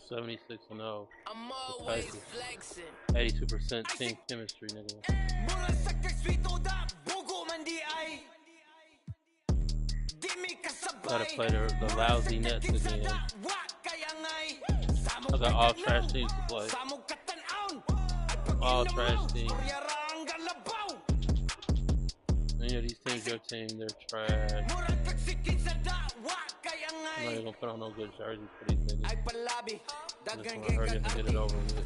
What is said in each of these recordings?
76-0. I'm always flexing. 82% team chemistry, nigga. Gotta play the lousy Nets again. I got all trash teams to play. All trash teams. Any of these teams, your team, they're trash. I'm not even gonna put on no good jerseys for these niggas. I just wanna hurry up and get it over with.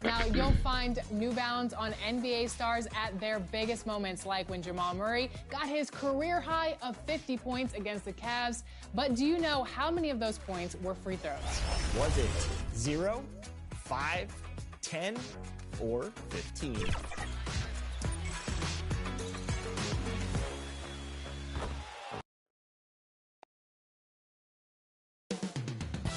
Now, you'll find New Balance on NBA stars at their biggest moments, like when Jamal Murray got his career high of 50 points against the Cavs. But do you know how many of those points were free throws? Was it 0, 5, 10, or 15?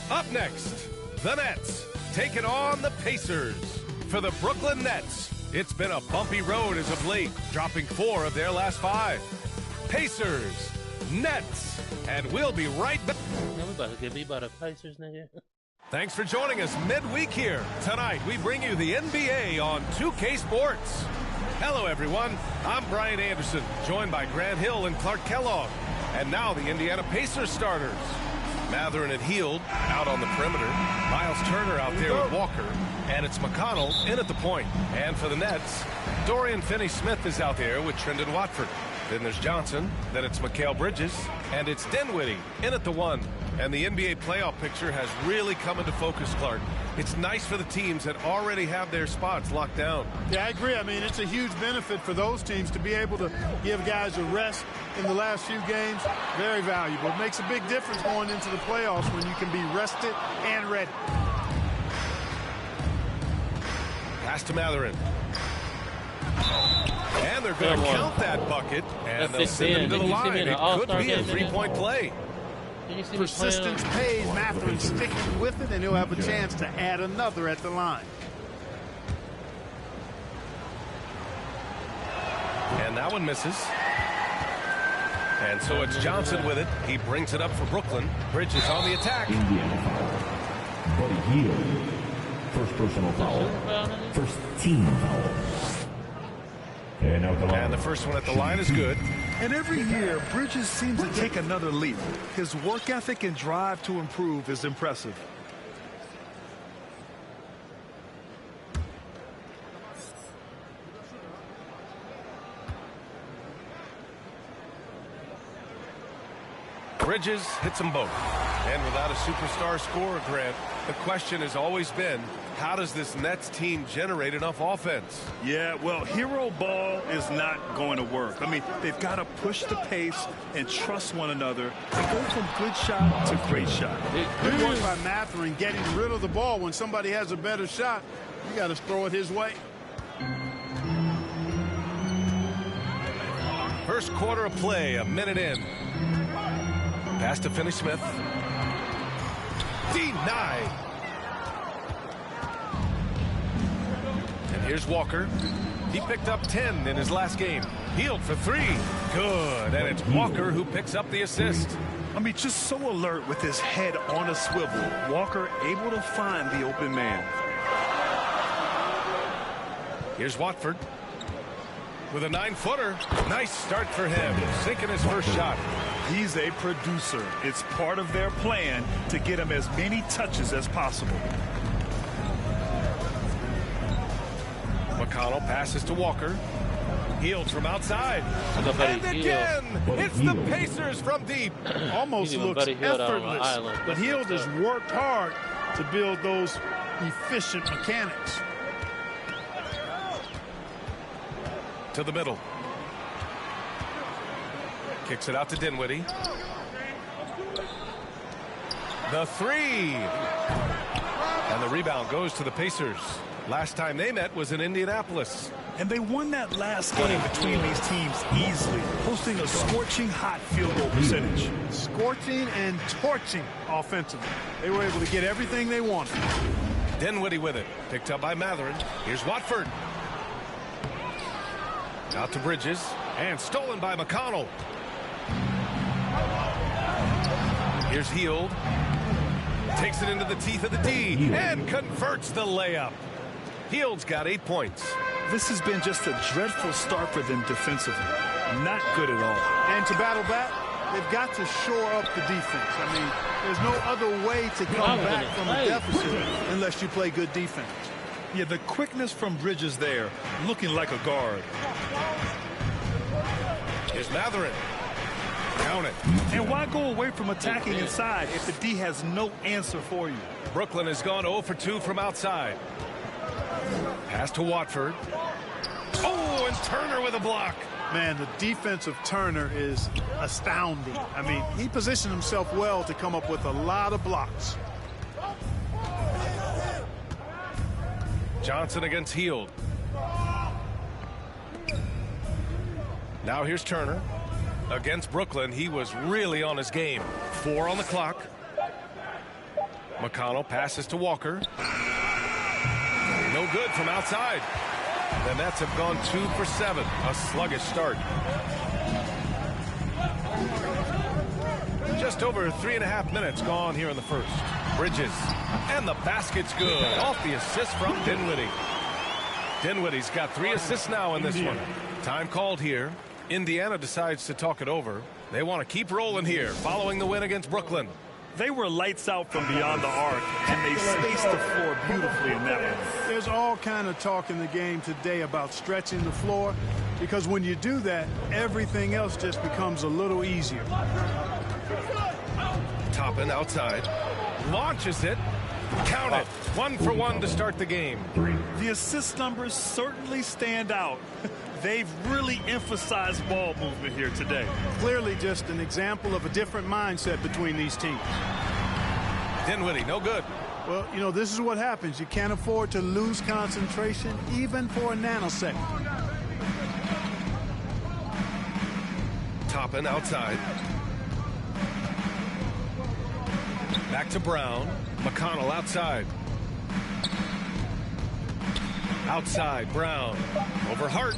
Up next, the Nets taking on the Pacers. For the Brooklyn Nets, it's been a bumpy road as of late, dropping 4 of their last 5. Pacers, Nets, and we'll be right back. We about to get beat by the Pacers, nigga. Thanks for joining us midweek here. Tonight, we bring you the NBA on 2K Sports. Hello, everyone. I'm Brian Anderson, joined by Grant Hill and Clark Kellogg. And now the Indiana Pacers starters. Matherin and Hield out on the perimeter. Miles Turner out there with Walker. And it's McConnell in at the point. And for the Nets, Dorian Finney-Smith is out there with Trendon Watford. Then there's Johnson. Then it's Mikal Bridges. And it's Dinwiddie in at the 1. And the NBA playoff picture has really come into focus, Clark. It's nice for the teams that already have their spots locked down. Yeah, I agree. I mean, it's a huge benefit for those teams to be able to give guys a rest in the last few games. Very valuable. It makes a big difference going into the playoffs when you can be rested and ready. Pass to Matherin. And they're going to count that bucket, and they'll send him to the line. It could be a three-point play. Persistence pays. Matherin sticking with it, and he'll have a chance to add another at the line. And that one misses. And so it's Johnson with it. He brings it up for Brooklyn. Bridges on the attack. Indiana foul. Buddy Hield. First personal foul. First team foul. And out the line. And the first one at the line is good. And every year, Bridges seems to take another leap. His work ethic and drive to improve is impressive. Bridges hits them both. And without a superstar scorer, Grant, the question has always been, how does this Nets team generate enough offense? Yeah, well, hero ball is not going to work. I mean, they've got to push the pace and trust one another to go from good shot to great shot. Good work by Matherin getting rid of the ball. When somebody has a better shot, you got to throw it his way. First quarter of play, a minute in. Pass to Finney-Smith. Denied. And here's Walker. He picked up 10 in his last game. Hield for 3. Good. And it's Walker who picks up the assist. I mean, just so alert with his head on a swivel. Walker able to find the open man. Here's Watford with a 9-footer. Nice start for him. Sinking his first shot. He's a producer. It's part of their plan to get him as many touches as possible. McConnell passes to Walker. Hield from outside. And again, it's the Pacers from deep. Almost looks effortless. But Hield has worked hard to build those efficient mechanics. To the middle. Kicks it out to Dinwiddie. The 3. And the rebound goes to the Pacers. Last time they met was in Indianapolis. And they won that last game between these teams easily, posting a scorching hot field goal percentage. Scorching and torching offensively. They were able to get everything they wanted. Dinwiddie with it. Picked up by Matherin. Here's Watford. Out to Bridges. And stolen by McConnell. Here's Hield. Takes it into the teeth of the D and converts the layup. Hield's got 8 points. This has been just a dreadful start for them defensively. Not good at all. And to battle back, they've got to shore up the defense. I mean, there's no other way to come back from a deficit unless you play good defense. Yeah, the quickness from Bridges there, looking like a guard. Here's Matherin. Count it. And why go away from attacking inside if the D has no answer for you? Brooklyn has gone 0 for 2 from outside. Pass to Watford. Oh, and Turner with a block. Man, the defense of Turner is astounding. I mean, he positioned himself well to come up with a lot of blocks. Johnson against Hield. Now here's Turner. Against Brooklyn, he was really on his game. 4 on the clock. McConnell passes to Walker. No good from outside. The Nets have gone 2 for 7. A sluggish start. Just over 3.5 minutes gone here in the first. Bridges. And the basket's good. Off the assist from Dinwiddie. Dinwiddie's got 3 assists now in this one. Time called here. Indiana decides to talk it over. They want to keep rolling here following the win against Brooklyn. They were lights out from beyond the arc, and they spaced the floor beautifully in that one. There's all kind of talk in the game today about stretching the floor, because when you do that, everything else just becomes a little easier. Toppin outside. Launches it. Count it. 1 for 1 to start the game. The assist numbers certainly stand out. They've really emphasized ball movement here today. Clearly just an example of a different mindset between these teams. Dinwiddie, no good. Well, you know, this is what happens. You can't afford to lose concentration even for a nanosecond. Toppin outside. Back to Brown. McConnell outside. Outside, Brown. Over Hart.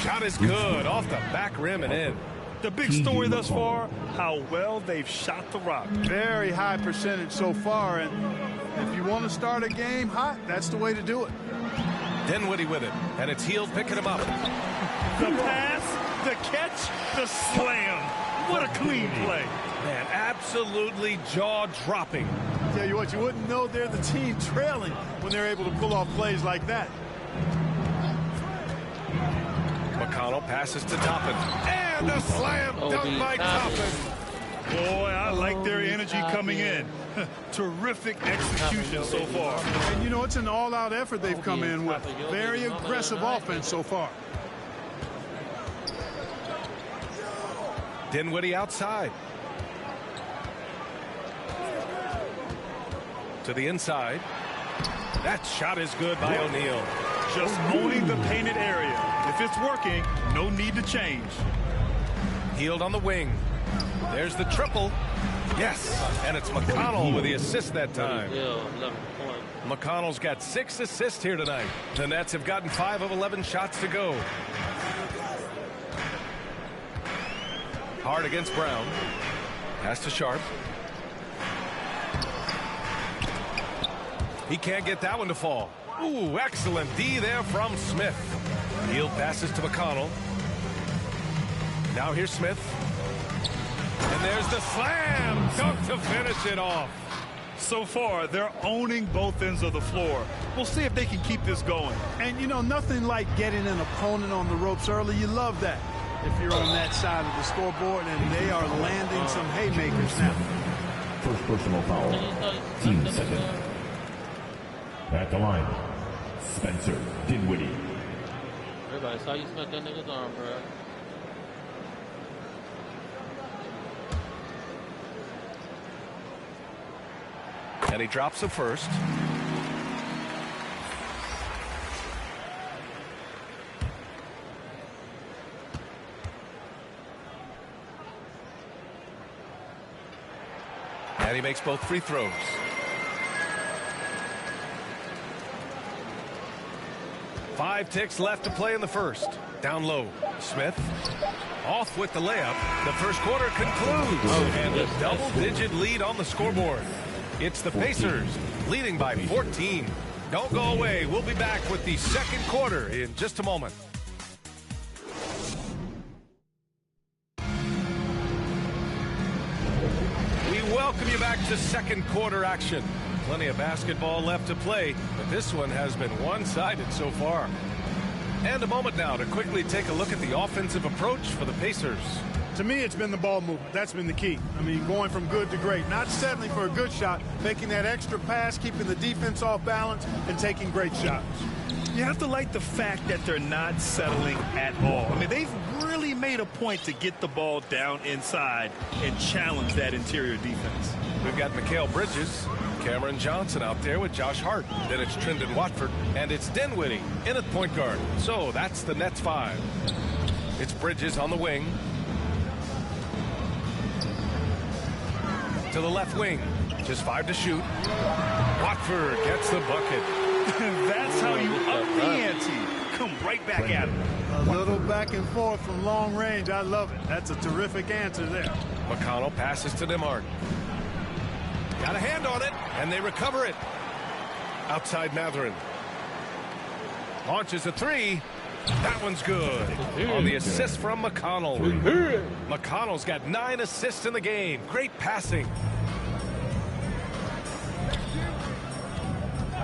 Shot is good. Off the back rim and in. The big story thus far, how well they've shot the rock. Very high percentage so far, and if you want to start a game hot, that's the way to do it. Dinwiddie with it, and it's Hield picking him up. The pass, the catch, the slam. What a clean play. Man, absolutely jaw-dropping. Tell you what, you wouldn't know they're the team trailing when they're able to pull off plays like that. McConnell passes to Toppin. And a slam dunk by Toppin. Boy, I like their energy coming in. Terrific execution so far. And you know, it's an all-out effort they've come in with. Very aggressive offense so far. Dinwiddie outside. To the inside. That shot is good by O'Neal. Just owning the painted area. If it's working, no need to change. Hield on the wing. There's the triple. Yes, and it's McConnell with the assist that time. McConnell's got 6 assists here tonight. The Nets have gotten 5 of 11 shots to go. Hard against Brown. Pass to Sharp. He can't get that one to fall. Ooh, excellent D there from Smith. Hield passes to McConnell. Now here's Smith. And there's the slam dunk to finish it off. So far, they're owning both ends of the floor. We'll see if they can keep this going. And, you know, nothing like getting an opponent on the ropes early. You love that if you're on that side of the scoreboard, and they are landing some haymakers now. First personal foul. Team second. At the line, Spencer Dinwiddie. Everybody saw you smack that nigga's arm, bro. And he drops the first. And he makes both free throws. Five ticks left to play in the first. Down low. Smith off with the layup. The first quarter concludes. And a double-digit lead on the scoreboard. It's the Pacers leading by 14. Don't go away. We'll be back with the second quarter in just a moment. We welcome you back to second quarter action. Plenty of basketball left to play, but this one has been one-sided so far. And a moment now to quickly take a look at the offensive approach for the Pacers. To me, it's been the ball movement. That's been the key. I mean, going from good to great. Not settling for a good shot, making that extra pass, keeping the defense off balance, and taking great shots. You have to like the fact that they're not settling at all. I mean, they've really made a point to get the ball down inside and challenge that interior defense. We've got Mikal Bridges, Cameron Johnson out there with Josh Hart. Then it's Trendon Watford, and it's Dinwiddie in at point guard. So that's the Nets 5. It's Bridges on the wing. To the left wing, just 5 to shoot. Watford gets the bucket. That's how you up the ante. Come right back at him. A little back and forth from long range. I love it. That's a terrific answer there. McConnell passes to DeMartin. Got a hand on it, and they recover it. Outside Mathurin. Launches a 3. That one's good. On the assist from McConnell. McConnell's got 9 assists in the game. Great passing.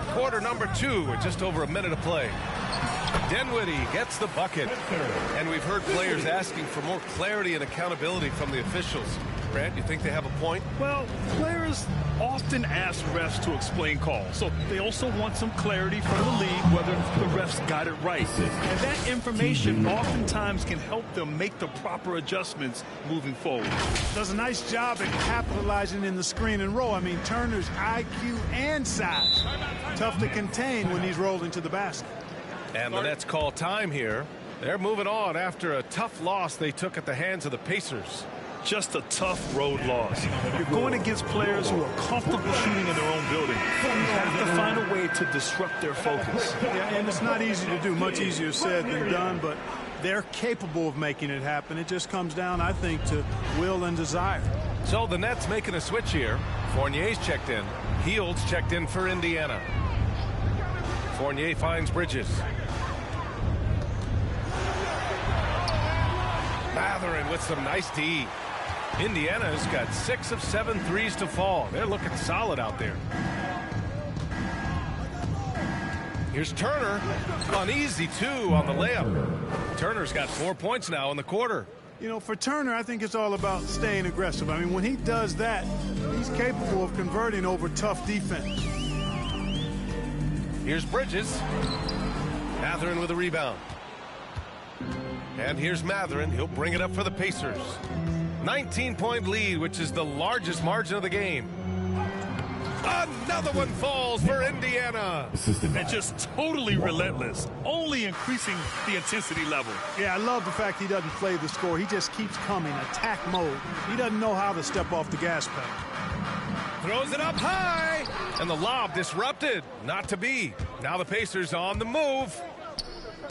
Quarter number 2 with just over a minute to play. Dinwiddie gets the bucket. And we've heard players asking for more clarity and accountability from the officials. Grant, you think they have a point? Well, players often ask refs to explain calls, so they also want some clarity from the league whether the refs got it right. And that information oftentimes can help them make the proper adjustments moving forward. Does a nice job at capitalizing in the screen and roll. I mean, Turner's IQ and size. Tough to contain when he's rolled into the basket. And the Nets call time here. They're moving on after a tough loss they took at the hands of the Pacers. Just a tough road loss. You're going against players who are comfortable shooting in their own building. You have to find a way to disrupt their focus. Yeah, and it's not easy to do. Much easier said than done, but they're capable of making it happen. It just comes down, I think, to will and desire. So the Nets making a switch here. Fournier's checked in. Heald's checked in for Indiana. Fournier finds Bridges. Mathurin with some nice D. Indiana's got 6 of 7 threes to fall. They're looking solid out there. Here's Turner. An easy 2 on the layup. Turner's got 4 points now in the quarter. You know, for Turner, I think it's all about staying aggressive. I mean, when he does that, he's capable of converting over tough defense. Here's Bridges. Mathurin with a rebound. And here's Mathurin. He'll bring it up for the Pacers. 19-point lead, which is the largest margin of the game. Another one falls for Indiana. And just totally relentless, only increasing the intensity level. Yeah, I love the fact he doesn't play the score. He just keeps coming, attack mode. He doesn't know how to step off the gas pedal. Throws it up high, and the lob disrupted. Not to be. Now the Pacers on the move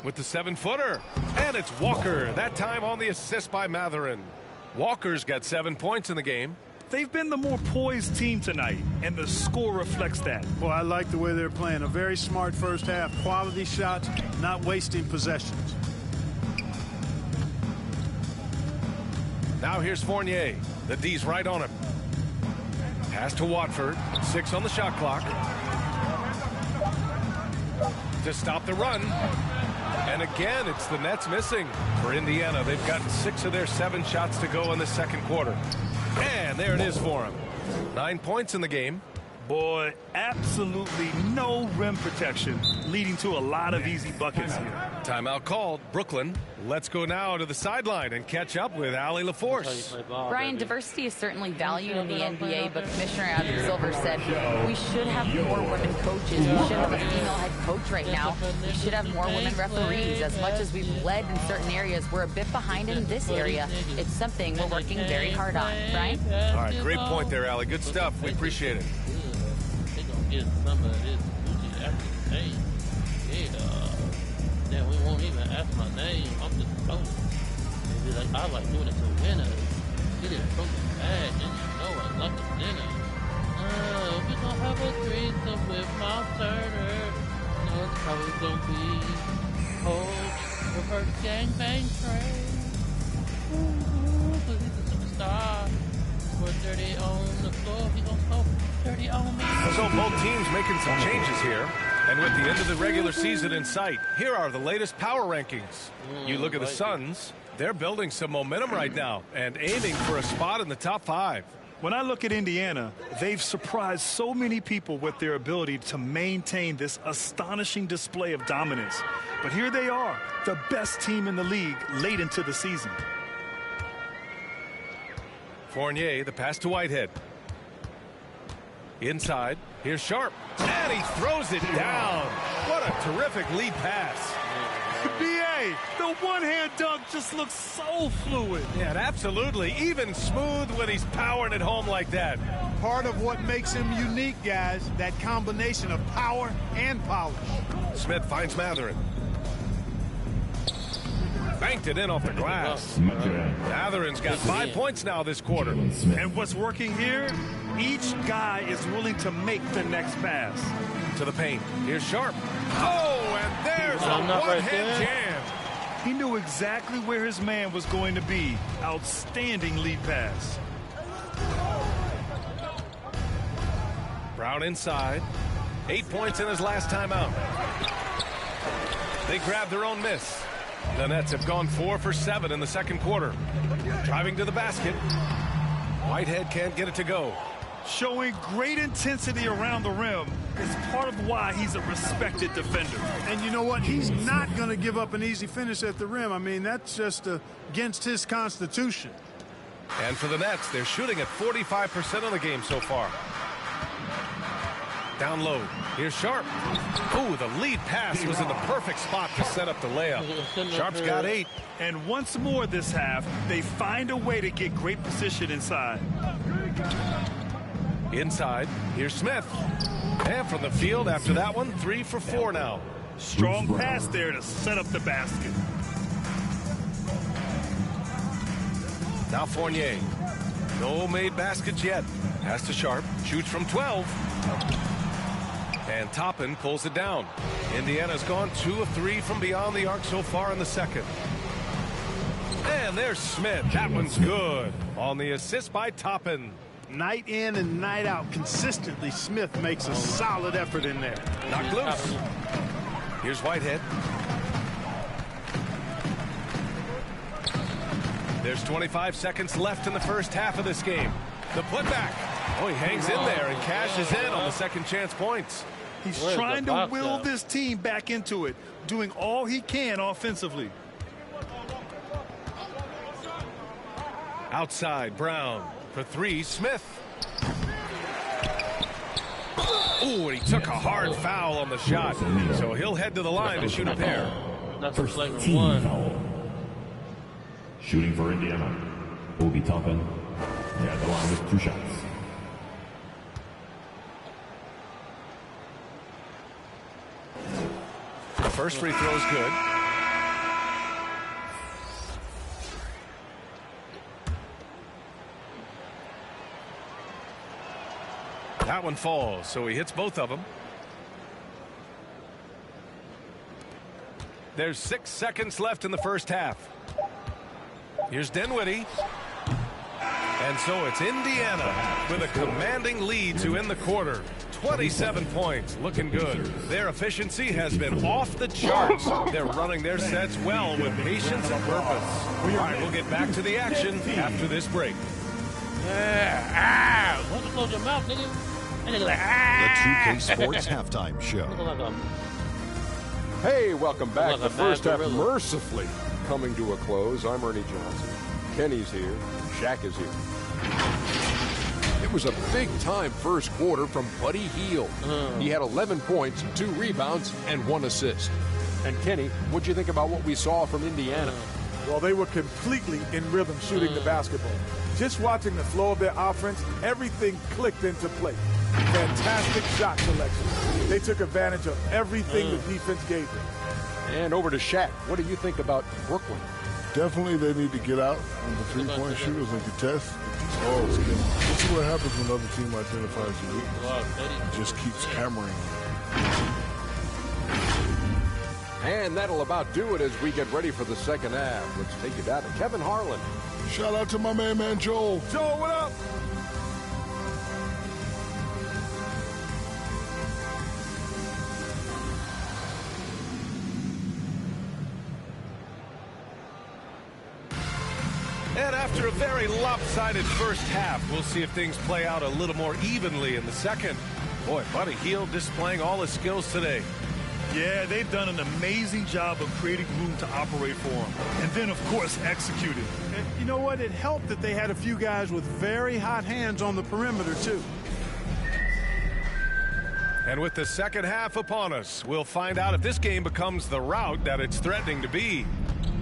with the 7-footer. And it's Walker, that time on the assist by Mathurin. Walker's got 7 points in the game. They've been the more poised team tonight, and the score reflects that. Well, I like the way they're playing. A very smart first half. Quality shots, not wasting possessions. Now here's Fournier. The D's right on him. Pass to Watford. 6 on the shot clock. To stop the run. And again, it's the Nets missing for Indiana. They've gotten 6 of their 7 shots to go in the second quarter. And there it is for him. 9 points in the game. Boy, absolutely no rim protection, leading to a lot of easy buckets here. Timeout called. Brooklyn. Let's go now to the sideline and catch up with Allie LaForce. Brian, diversity is certainly valued in the NBA, but Commissioner Adam Silver said we should have more women coaches. We should have a female head coach right now. We should have more women referees. As much as we've led in certain areas, we're a bit behind in this area. It's something we're working very hard on. Brian? All right, great point there, Allie. Good stuff. We appreciate it. Get some of this Gucci after the name. Then we won't even ask my name. I'm just flowing. I like doing it to winners. Get it from the bag, and you know I love the dinner. We gonna have a threesome with my Turner. No, it's probably gonna be reverse gangbang train. Ooh, 'cause he's a superstar. We're dirty on the floor. He gonna go dirty on me. So both teams making some changes here. And with the end of the regular season in sight, here are the latest power rankings. You look at the Suns, they're building some momentum right now and aiming for a spot in the top 5. When I look at Indiana, they've surprised so many people with their ability to maintain this astonishing display of dominance. But here they are, the best team in the league late into the season. Fournier, the pass to Whitehead. Inside, here's Sharp. And he throws it down. What a terrific lead pass. B.A., the one-hand dunk just looks so fluid. Yeah, absolutely. Even smooth when he's powering it home like that. Part of what makes him unique, guys, that combination of power and polish. Smith finds Matherin. Banked it in off the glass. Matherin's got 5 points now this quarter. And what's working here? Each guy is willing to make the next pass. To the paint. Here's Sharp. Oh, and there's a one-hand jam. He knew exactly where his man was going to be. Outstanding lead pass. Brown inside. 8 points in his last time out. They grabbed their own miss. The Nets have gone 4 for 7 in the second quarter. Driving to the basket. Whitehead can't get it to go. Showing great intensity around the rim is part of why he's a respected defender. And you know what? He's not going to give up an easy finish at the rim. I mean, that's just against his constitution. And for the Nets, they're shooting at 45% of the game so far. Down low. Here's Sharp. Ooh, the lead pass was in the perfect spot to set up the layup. Sharp's got 8. And once more this half, they find a way to get great position inside. Inside, here's Smith. And from the field after that one, 3 for 4 now. Strong pass there to set up the basket. Now Fournier. No made baskets yet. Pass to Sharp. Shoots from 12. And Toppin pulls it down. Indiana's gone 2 of 3 from beyond the arc so far in the second. And there's Smith. That one's good. On the assist by Toppin. Night in and night out, consistently, Smith makes a solid effort in there. Knocked loose. Here's Whitehead. There's 25 seconds left in the first half of this game. The putback. Oh, he hangs in there and cashes in on the second chance points. He's trying to will this team back into it, doing all he can offensively. Outside, Brown. For 3, Smith. Ooh, and he took a hard foul on the shot. So he'll head to the line to shoot a pair. That's First like team 1. foul. Shooting for Indiana. Obi Toppin. At the line with 2 shots. The first free throw is good. That one falls, so he hits both of them. There's 6 seconds left in the first half. Here's Dinwiddie. And so it's Indiana with a commanding lead to end the quarter. 27 points, looking good. Their efficiency has been off the charts. They're running their sets well with patience and purpose. All right, we'll get back to the action after this break. Want to close your mouth, nigga? The 2K Sports Halftime Show. Hey, welcome back. Like the first half mercifully coming to a close. I'm Ernie Johnson. Kenny's here. Shaq is here. It was a big-time first quarter from Buddy Hield. He had 11 points, 2 rebounds, and 1 assist. And Kenny, what'd you think about what we saw from Indiana? Well, they were completely in rhythm shooting the basketball. Just watching the flow of their offense, everything clicked into place. Fantastic shot selection. They took advantage of everything the defense gave them. And over to Shaq. What do you think about Brooklyn? Definitely they need to get out on the three-point shooters and contest. Oh, it's good. This is what happens when another team identifies your weakness. It just keeps hammering you. And that'll about do it as we get ready for the second half. Let's take you down to Kevin Harlan. Shout out to my man Joel. Joel, what up? And after a very lopsided first half, we'll see if things play out a little more evenly in the second. Boy, Buddy Hield displaying all his skills today. Yeah, they've done an amazing job of creating room to operate for him. And then, of course, executed. And you know what? It helped that they had a few guys with very hot hands on the perimeter, too. And with the second half upon us, we'll find out if this game becomes the rout that it's threatening to be.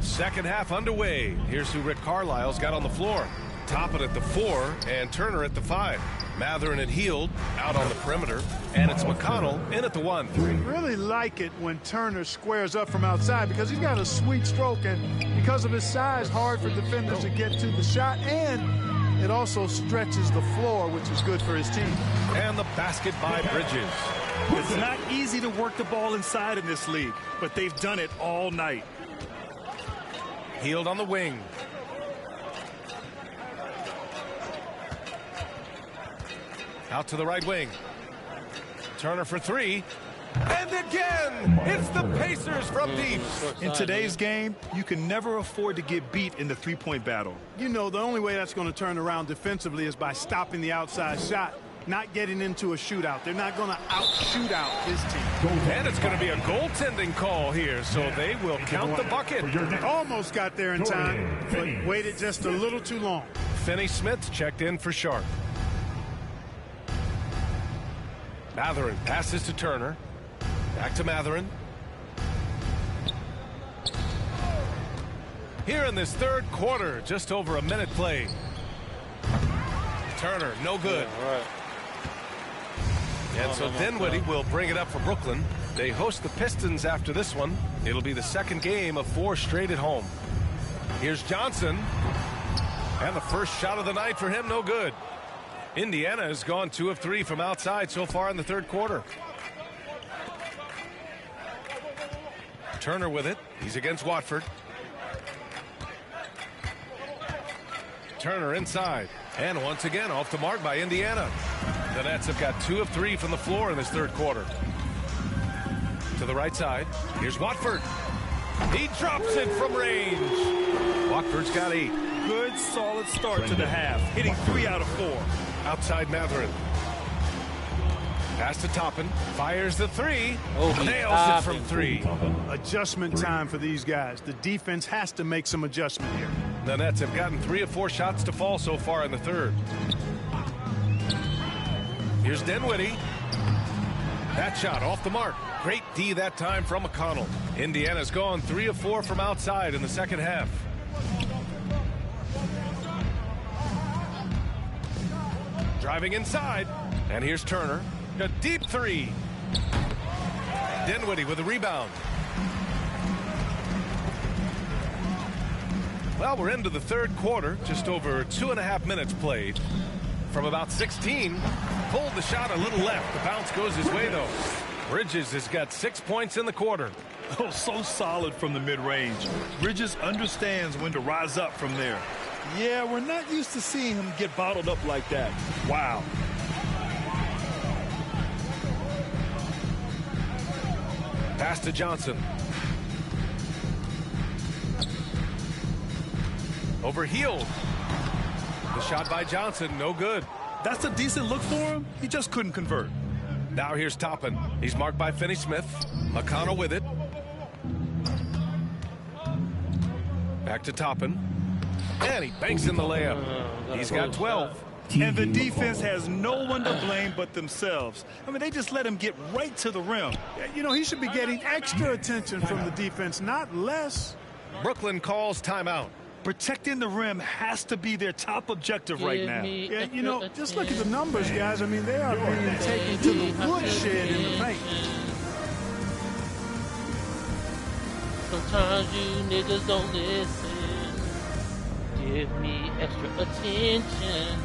Second half underway. Here's who Rick Carlisle's got on the floor. Toppin at the 4 and Turner at the 5. Matherin and Hield out on the perimeter. And it's McConnell in at the 1. Really like it when Turner squares up from outside because he's got a sweet stroke, and because of his size, hard for defenders to get to the shot, and it also stretches the floor, which is good for his team. And the basket by Bridges. It's not easy to work the ball inside in this league, but they've done it all night. Hield on the wing. Out to the right wing. Turner for 3. And again, it's the Pacers from deep. In today's game, you can never afford to get beat in the three-point battle. You know, the only way that's going to turn around defensively is by stopping the outside shot, not getting into a shootout. They're not going to out-shoot out his team. And it's going to be a goaltending call here, so they will count the bucket. Almost got there in time, but waited just a little too long. Finney Smith checked in for Sharp. Matherin passes to Turner. Back to Matherin. Here in this third quarter, just over a minute played. Turner, no good. All right. And so Dinwiddie will bring it up for Brooklyn. They host the Pistons after this one. It'll be the second game of 4 straight at home. Here's Johnson. And the first shot of the night for him, no good. Indiana has gone 2 of 3 from outside so far in the third quarter. Turner with it. He's against Watford. Turner inside. And once again off the mark by Indiana. The Nets have got 2 of 3 from the floor in this third quarter. To the right side. Here's Watford. He drops it from range. Watford's got 8. Good, solid start to the half, hitting 3 out of 4. Outside Matherin. Pass to Toppin. Fires the 3. Nails it from 3. Adjustment time for these guys. The defense has to make some adjustment here. The Nets have gotten 3 of 4 shots to fall so far in the third. Here's Dinwiddie. That shot off the mark. Great D that time from McConnell. Indiana's gone 3 of 4 from outside in the second half. Driving inside. And here's Turner. A deep 3. Dinwiddie with a rebound. Well, we're into the third quarter. Just over 2.5 minutes played. From about 16. Pulled the shot a little left. The bounce goes his way, though. Bridges has got 6 points in the quarter. Oh, so solid from the mid-range. Bridges understands when to rise up from there. Yeah, we're not used to seeing him get bottled up like that. Wow. Pass to Johnson. Over Hield. The shot by Johnson, no good. That's a decent look for him. He just couldn't convert. Now here's Toppin. He's marked by Finney Smith. McConnell with it. Back to Toppin. And he banks in the layup. He's got 12. And the defense has no one to blame but themselves. I mean, they just let him get right to the rim. You know, he should be getting extra attention from the defense, not less. Brooklyn calls timeout. Protecting the rim has to be their top objective right now. Yeah, you know, just look at the numbers, guys. I mean, they are being taken to the woodshed in the paint. Sometimes you niggas don't listen. Give me extra attention.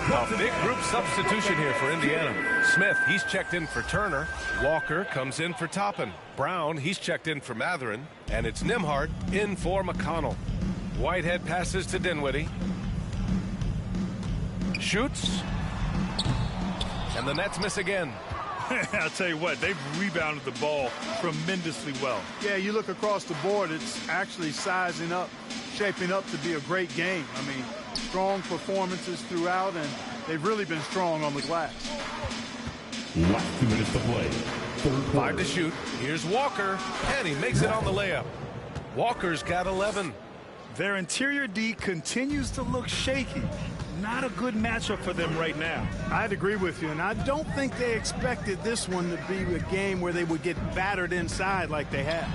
A big group substitution here for Indiana. Smith, he's checked in for Turner. Walker comes in for Toppin. Brown, he's checked in for Matherin. And it's Nimhart in for McConnell. Whitehead passes to Dinwiddie. Shoots. And the Nets miss again. I'll tell you what, they've rebounded the ball tremendously well. Yeah, you look across the board, it's actually sizing up, shaping up to be a great game. I mean, strong performances throughout, and they've really been strong on the glass. Last 2 minutes to play. Third quarter. 5 to shoot. Here's Walker, and he makes it on the layup. Walker's got 11. Their interior D continues to look shaky. Not a good matchup for them right now. I'd agree with you, and I don't think they expected this one to be a game where they would get battered inside like they have.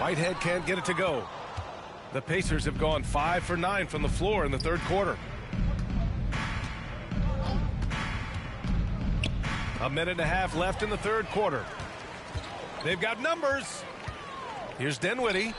Whitehead can't get it to go. The Pacers have gone 5 for 9 from the floor in the third quarter. A minute and a half left in the third quarter. They've got numbers. Here's Dinwiddie.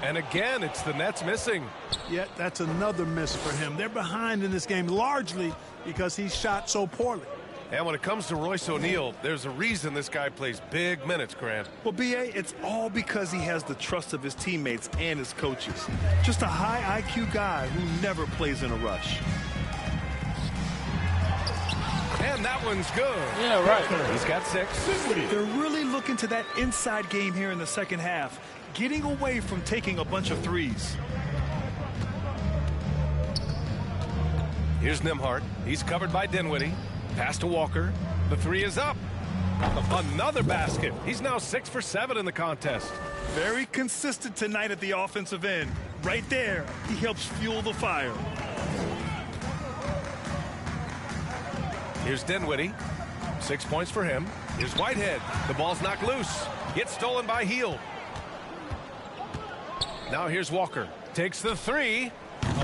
And again, it's the Nets missing. Yet that's another miss for him. They're behind in this game largely because he shot so poorly. And when it comes to Royce O'Neal, there's a reason this guy plays big minutes, Grant. Well, B.A., it's all because he has the trust of his teammates and his coaches. Just a high IQ guy who never plays in a rush. And that one's good. Yeah, right. He's got 6. They're really looking to that inside game here in the second half, getting away from taking a bunch of threes. Here's Nimhart. He's covered by Dinwiddie. Pass to Walker. The 3 is up. Another basket. He's now 6 for 7 in the contest. Very consistent tonight at the offensive end. Right there, he helps fuel the fire. Here's Dinwiddie. 6 points for him. Here's Whitehead. The ball's knocked loose. Gets stolen by Hield. Now here's Walker. Takes the 3.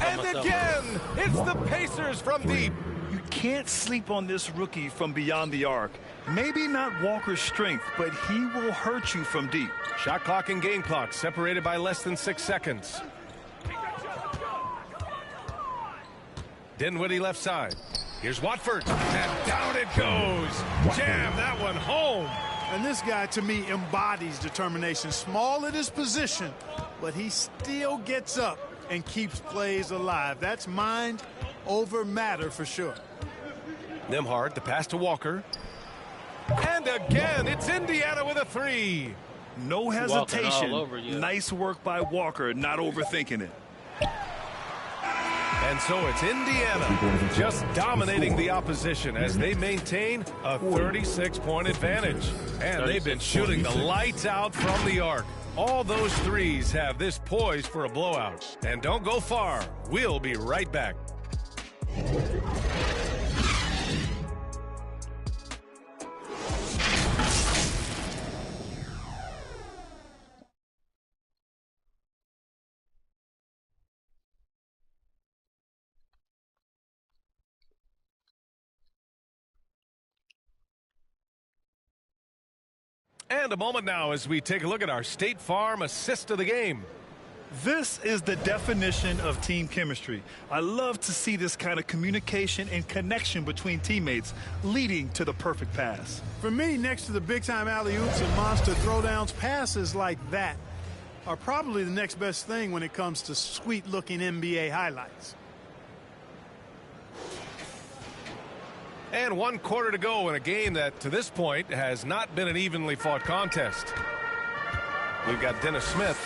And again, it's the Pacers from deep. You can't sleep on this rookie from beyond the arc. Maybe not Walker's strength, but he will hurt you from deep. Shot clock and game clock separated by less than 6 seconds. Dinwiddie left side. Here's Watford. And down it goes. Jam that one home. And this guy, to me, embodies determination. Small at his position, but he still gets up and keeps plays alive. That's mind over matter for sure. Nimhart, the pass to Walker. And again, it's Indiana with a 3. No hesitation. Nice work by Walker, not overthinking it. And so it's Indiana just dominating the opposition as they maintain a 36-point advantage. And they've been shooting the lights out from the arc. All those threes have this poised for a blowout. And don't go far. We'll be right back. And a moment now as we take a look at our State Farm assist of the game. This is the definition of team chemistry. I love to see this kind of communication and connection between teammates leading to the perfect pass. For me, next to the big-time alley-oops and monster throwdowns, passes like that are probably the next best thing when it comes to sweet-looking NBA highlights. And 1 quarter to go in a game that, to this point, has not been an evenly fought contest. We've got Dennis Smith.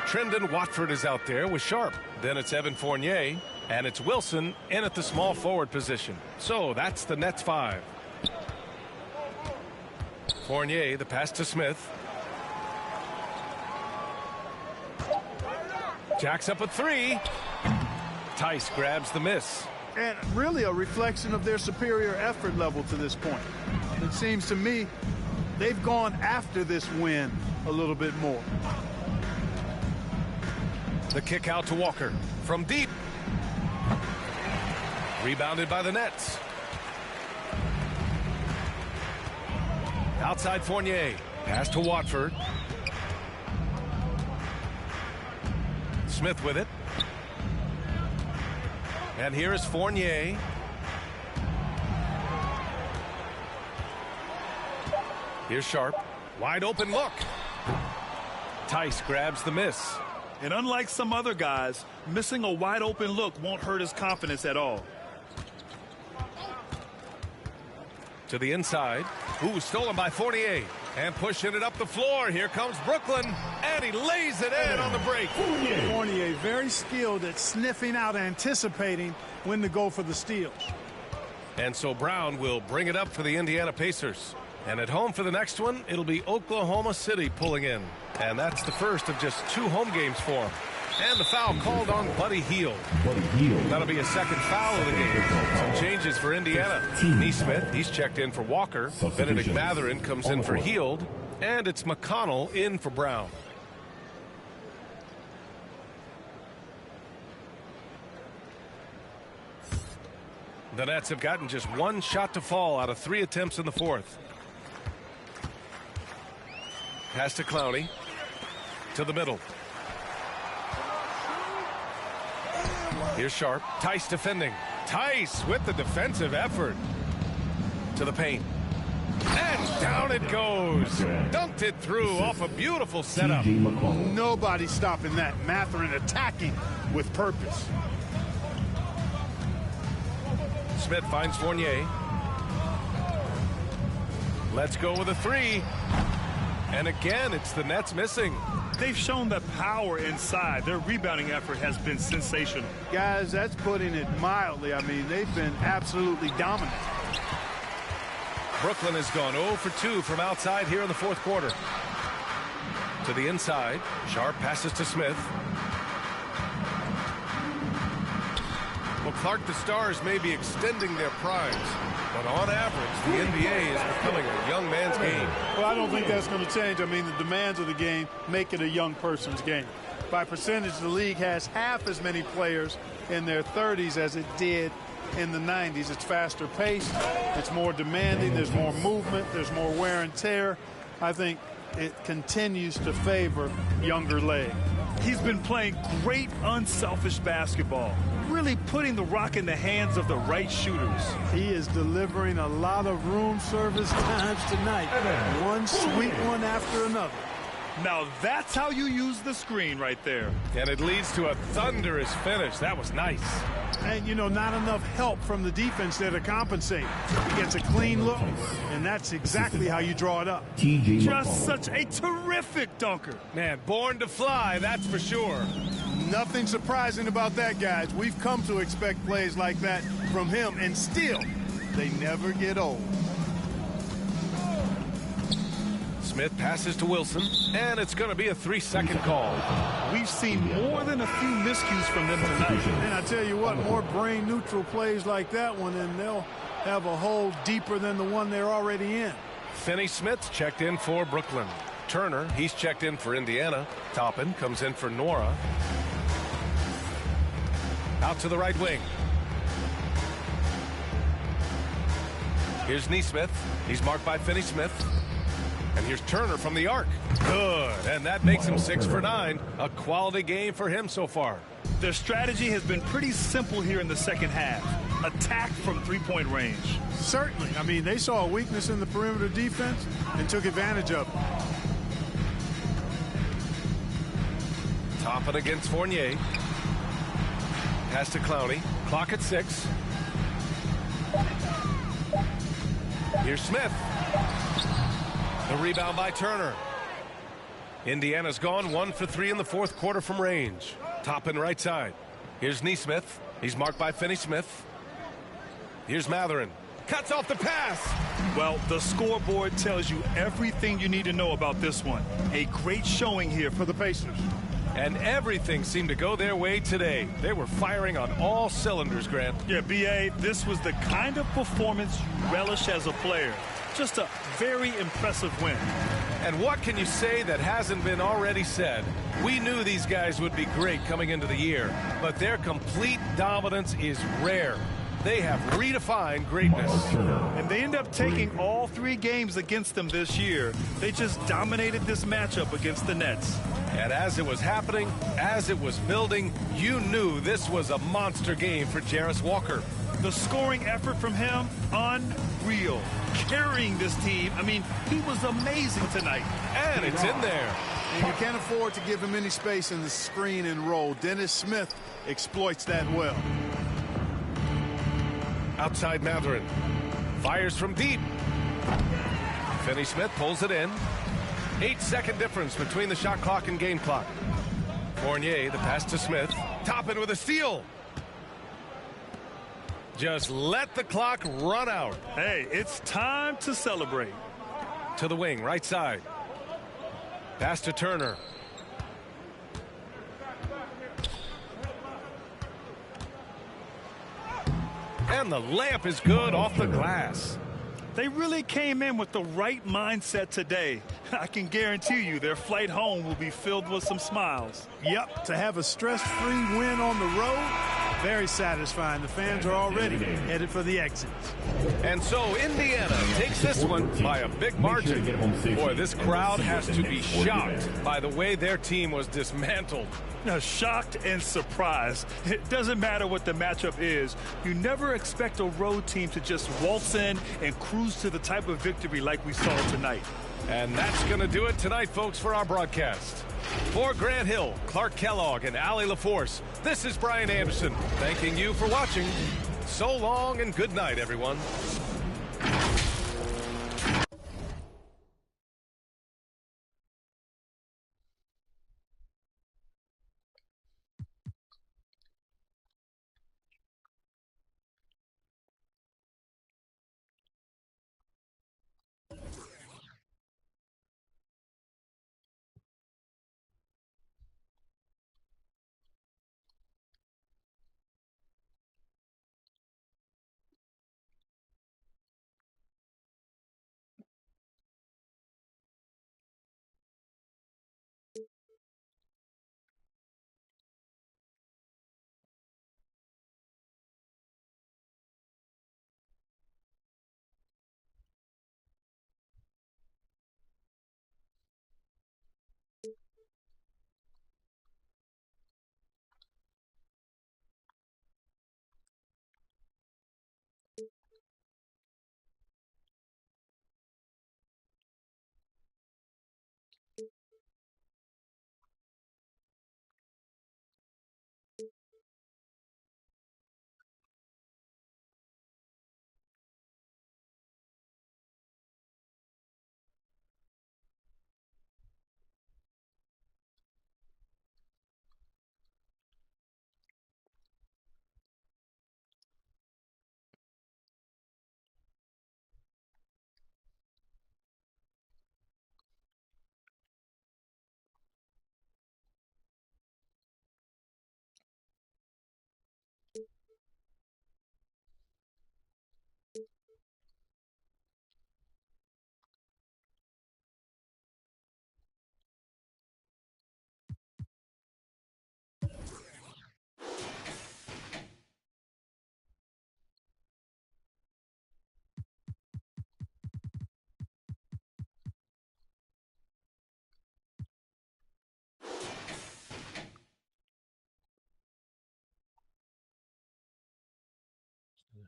Trendon Watford is out there with Sharp. Then it's Evan Fournier. And it's Wilson in at the small forward position. So that's the Nets 5. Fournier, the pass to Smith. Jacks up a 3. Tice grabs the miss. And really a reflection of their superior effort level to this point. It seems to me they've gone after this win a little bit more. The kick out to Walker from deep. Rebounded by the Nets. Outside Fournier. Pass to Watford. Smith with it. And here is Fournier. Here's Sharp. Wide open look. Tice grabs the miss. And unlike some other guys, missing a wide open look won't hurt his confidence at all. To the inside. Ooh, stolen by Fournier. And pushing it up the floor. Here comes Brooklyn. And he lays it in on the break. Fournier very skilled at sniffing out, anticipating when to go for the steal. And so Brown will bring it up for the Indiana Pacers. And at home for the next one, it'll be Oklahoma City pulling in. And that's the first of just 2 home games for him. And the foul called on Buddy Hield. That'll be a second foul of the game. Some changes for Indiana. Neesmith, he's checked in for Walker. Benedict Mathurin comes in for Hield. And it's McConnell in for Brown. The Nets have gotten just 1 shot to fall out of 3 attempts in the fourth. Pass to Clowney. To the middle. Here's Sharp. Tice defending. Tice with the defensive effort. To the paint. And down it goes. Dunked it through off a beautiful setup. Nobody stopping that. Mathurin attacking with purpose. Smith finds Fournier. Let's go with a 3. And again, it's the Nets missing. They've shown that power inside. Their rebounding effort has been sensational. Guys, that's putting it mildly. I mean, they've been absolutely dominant. Brooklyn has gone 0 for 2 from outside here in the fourth quarter. To the inside. Sharp passes to Smith. Well, Clark, the Stars may be extending their primes, but on average, the NBA is becoming a young man's game. Well, I don't think that's going to change. I mean, the demands of the game make it a young person's game. By percentage, the league has half as many players in their 30s as it did in the 90s. It's faster paced. It's more demanding. There's more movement. There's more wear and tear. I think it continues to favor younger legs. He's been playing great, unselfish basketball, really putting the rock in the hands of the right shooters. He is delivering a lot of room service times tonight. One sweet one after another. Now that's how you use the screen right there. And it leads to a thunderous finish. That was nice. And, you know, not enough help from the defense there to compensate. He gets a clean look, and that's exactly how you draw it up. Just such a terrific dunker. Man, born to fly, that's for sure. Nothing surprising about that, guys. We've come to expect plays like that from him, and still, they never get old. Smith passes to Wilson, and it's going to be a 3-second call. We've seen more than a few miscues from them tonight. And I tell you what, more brain-neutral plays like that one, and they'll have a hole deeper than the one they're already in. Finney Smith checked in for Brooklyn. Turner, he's checked in for Indiana. Toppin comes in for Nora. Out to the right wing. Here's Neesmith. He's marked by Finney Smith. And here's Turner from the arc. Good. And that makes him 6 for 9. A quality game for him so far. Their strategy has been pretty simple here in the second half. Attack from three-point range. Certainly. I mean, they saw a weakness in the perimeter defense and took advantage of it. Toppin against Fournier. Pass to Clowney. Clock at 6. Here's Smith. The rebound by Turner. Indiana's gone 1 for 3 in the fourth quarter from range. Top and right side. Here's Neesmith. He's marked by Finney-Smith. Here's Matherin. Cuts off the pass. Well, the scoreboard tells you everything you need to know about this one. A great showing here for the Pacers. And everything seemed to go their way today. They were firing on all cylinders, Grant. Yeah, B.A., this was the kind of performance you relish as a player. Just a very impressive win. And what can you say that hasn't been already said? We knew these guys would be great coming into the year, but their complete dominance is rare. They have redefined greatness. And they end up taking all 3 games against them this year. They just dominated this matchup against the Nets. And as it was happening, as it was building, you knew this was a monster game for Jarris Walker. The scoring effort from him, unreal. Carrying this team, I mean, he was amazing tonight. And it's in there. And you can't afford to give him any space in the screen and roll. Dennis Smith exploits that well. Outside Matherin. Fires from deep. Finney-Smith pulls it in. 8-second difference between the shot clock and game clock. Fournier, the pass to Smith. Toppin with a steal. Just let the clock run out. Hey, it's time to celebrate. To the wing, right side. Pass to Turner. And the layup is good off the glass. They really came in with the right mindset today. I can guarantee you their flight home will be filled with some smiles. Yep, to have a stress-free win on the road, very satisfying. The fans are already headed for the exits. And so Indiana takes this one by a big margin. Boy, this crowd has to be shocked by the way their team was dismantled. Now, shocked and surprised. It doesn't matter what the matchup is. You never expect a road team to just waltz in and cruise to the type of victory like we saw tonight. And that's going to do it tonight, folks, for our broadcast. For Grant Hill, Clark Kellogg, and Allie LaForce, this is Brian Anderson, thanking you for watching. So long and good night, everyone.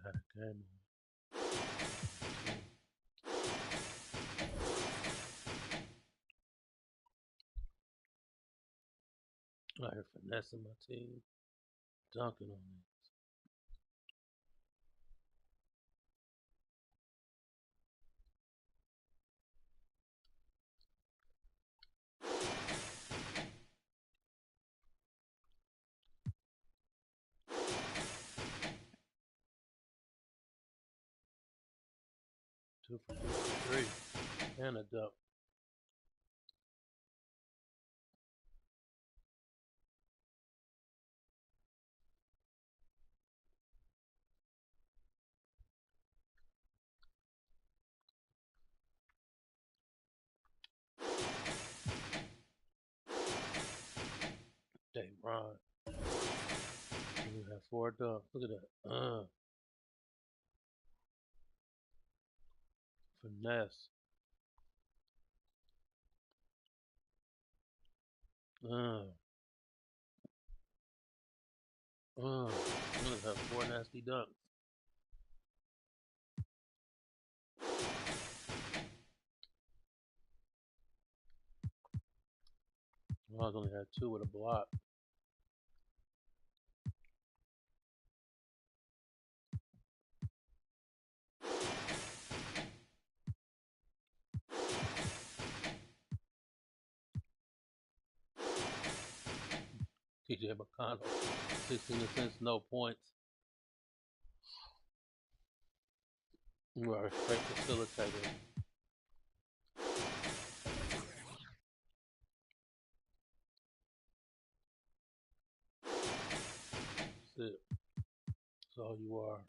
Had a game. I hear finessing my team, dunking on me. 2 for 3. And a dunk. Dang, Ron. We have 4 dunks. Look at that. Finesse. Look at that. 4 nasty dunks. Ron's only had 2 with a block. TJ McConnell, 16 assists, no points. You are a straight facilitator. That's it. That's all you are.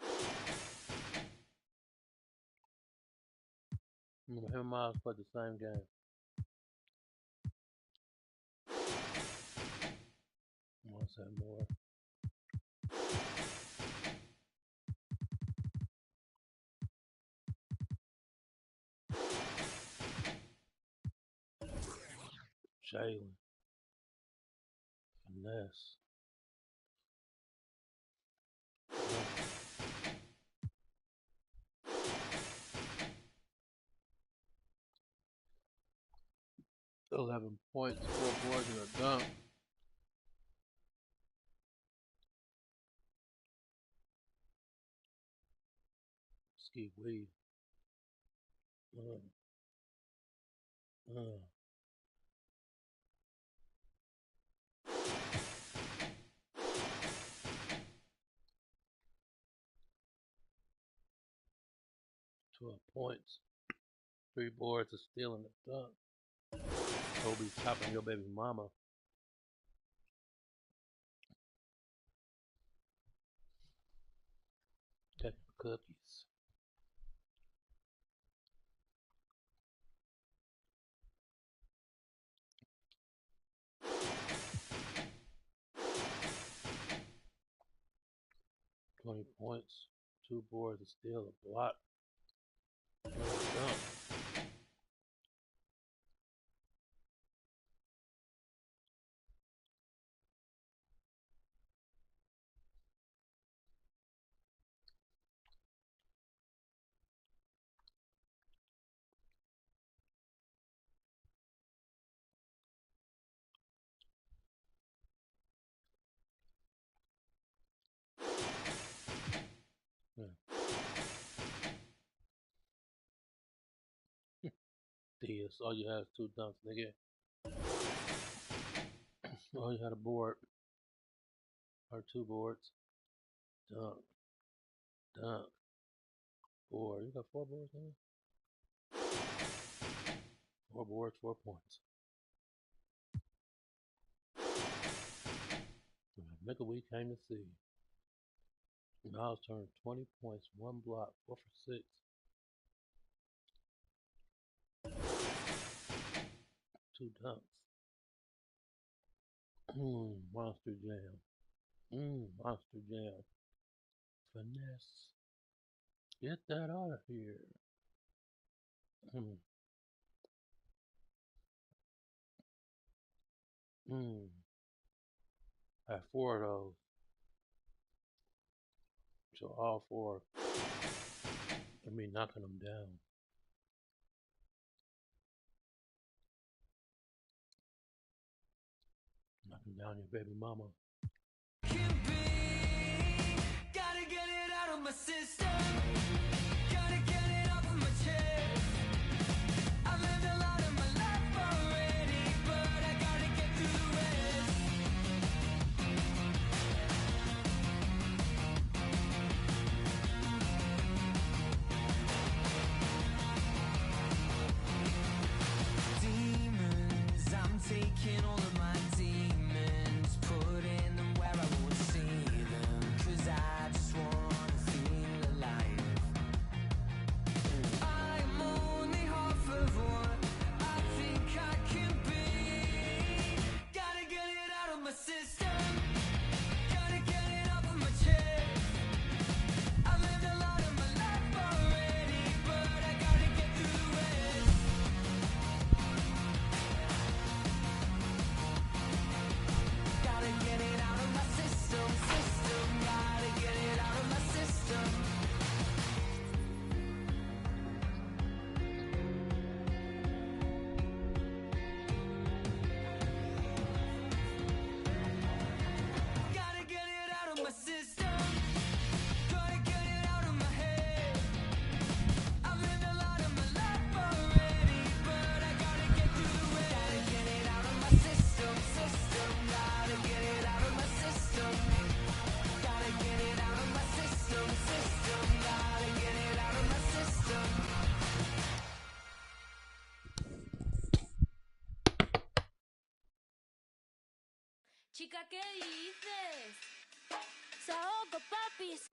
Him and Miles played the same game. Miles had more. Jalen. Finesse. 11 points, 4 boards, and a dunk. Ski Weed. 12 points, 3 boards, a steal, and a dunk. Kobe chopping your baby mama. Take the cookies. $20 points, 2 boards, a steal, a block, and a dunk. Diaz, all you had is 2 dunks, nigga. All you had a board, or 2 boards. Dunk, dunk, board. You got 4 boards, nigga? 4 boards, 4 points. Nigga, we came to see. Miles turned 20 points, 1 block, 4 for 6. 2 dunks. Monster jam. Monster jam. Finesse. Get that out of here. I had 4 of those. So all 4 of me knocking them down. Knocking down your baby mama. Gotta get it out of my system. Gotta get it off of my chest. I've lived a lot of my life already, but I gotta get through the rest. Chica, ¿qué dices? Saoco, papis.